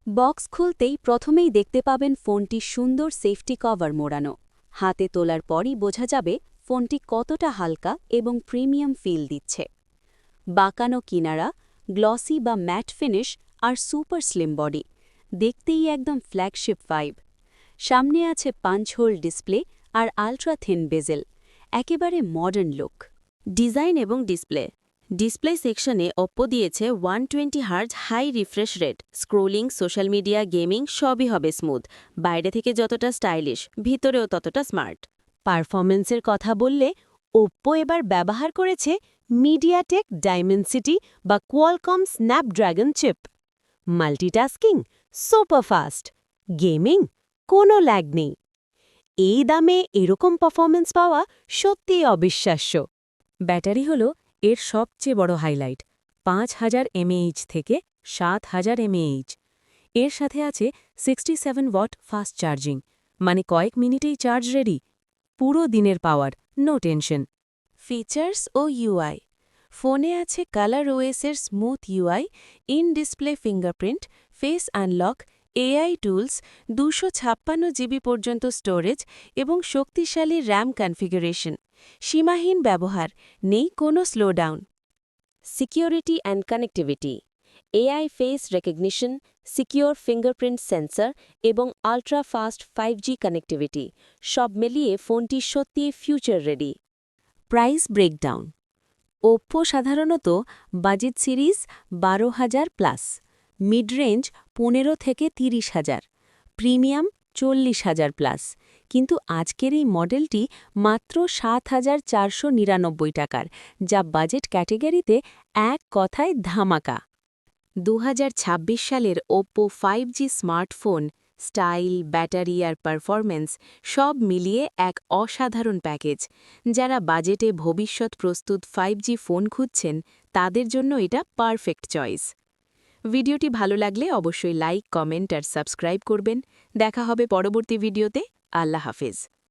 Box খুলতেই প্রথমেই দেখতে পাবেন ফোনটি সুন্দর সেফটি কভার মোড়ানো। হাতে তোলার পরই বোঝা যাবে ফোনটি কতটা হালকা এবং প্রিমিয়াম ফিল দিচ্ছে। বাঁকানো কিনারা, গ্লসি বা ম্যাট ফিনিশ আর সুপার স্লিম বডি, দেখতেই একদম ফ্ল্যাগশিপ ভাইব। সামনে আছে পাঞ্চ হোল ডিসপ্লে আর আলট্রা থিন বেজেল, একেবারে মডার্ন লুক। ডিজাইন এবং ডিসপ্লে সেকশনে ওপ্পো দিয়েছে 120 Hz high refresh rate. Scrolling, social media, gaming সবই হবে স্মুথ। বাইরে থেকে যতটা স্টাইলিশ, ভিতরেও ততটা স্মার্ট। পারফরমেন্সের কথা বললে ওপ্পো এবার ব্যবহার করেছে মিডিয়াটেক ডাইমেনসিটি বা কোয়ালকম স্ন্যাপড্রাগন চিপ। মাল্টিটাস্কিং সুপারফাস্ট, গেমিং কোনো ল্যাগ নেই। এই দামে এরকম পারফরমেন্স পাওয়া সত্যিই অবিশ্বাস্য। ব্যাটারি হল এর সবচেয়ে বড় হাইলাইট, 5000 mAh থেকে 7000 mAh। এর সাথে আছে 67 ওয়াট ফাস্ট চার্জিং, মানে কয়েক মিনিটেই চার্জ রেডি। পুরো দিনের পাওয়ার, নো টেনশন। ফিচার্স ও ইউআই। ফোনে আছে কালার ওএসের smooth UI, in display fingerprint, face unlock, AI tools, 256 GB পর্যন্ত স্টোরেজ এবং শক্তিশালী র্যাম কনফিগারেশন। সীমাহীন ব্যবহার, নেই কোনো slowdown. Security and connectivity. AI face recognition, secure fingerprint sensor এবং আল্ট্রা ফাস্ট 5G কানেক্টিভিটি, সব মিলিয়ে ফোনটি সত্যিই future ready. Price breakdown. Oppo সাধারণত budget series 12,000 plus, mid range 15 থেকে 30,000, প্রিমিয়াম 40,000 প্লাস। কিন্তু আজকের এই মডেলটি মাত্র 7,499 টাকার, যা বাজেট ক্যাটেগরিতে এক কথায় ধামাকা। 2026 সালের Oppo 5G smartphone, style, battery আর পারফরম্যান্স সব মিলিয়ে এক অসাধারণ প্যাকেজ। যারা বাজেটে ভবিষ্যৎ প্রস্তুত 5G ফোন খুঁজছেন, তাদের জন্য এটা পারফেক্ট চয়েস। ভিডিওটি ভালো লাগলে অবশ্যই লাইক, কমেন্ট আর সাবস্ক্রাইব করবেন। দেখা হবে পরবর্তী ভিডিওতে। আল্লাহ হাফেজ।